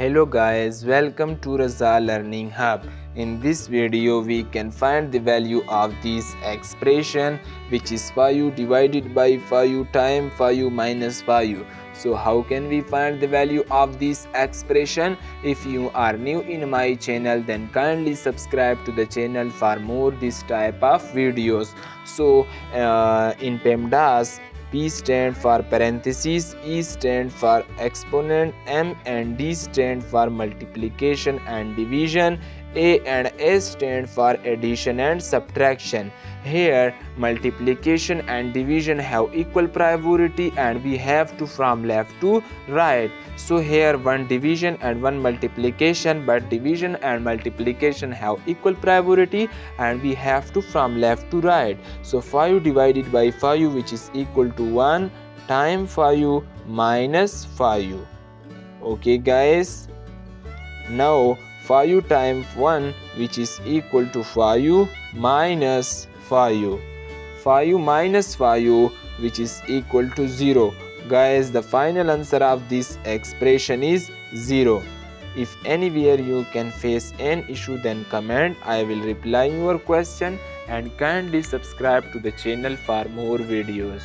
Hello guys, welcome to Raza Learning Hub. In this video we can find the value of this expression, which is 5 divided by 5 times 5 minus 5. So how can we find the value of this expression? If you are new in my channel, then kindly subscribe to the channel for more this type of videos. So in PEMDAS, P stand for parentheses, E stand for exponent, M and D stand for multiplication and division, A and S stand for addition and subtraction. Here multiplication and division have equal priority and we have to from left to right. So here one division and one multiplication, but division and multiplication have equal priority and we have to from left to right. So 5 divided by 5, which is equal to 1 times 5 minus 5. Okay guys, now 5 times 1, which is equal to 5 minus 5. 5 minus 5, which is equal to 0. Guys, the final answer of this expression is 0. If anywhere you can face an issue, then comment. I will reply your question, and kindly subscribe to the channel for more videos.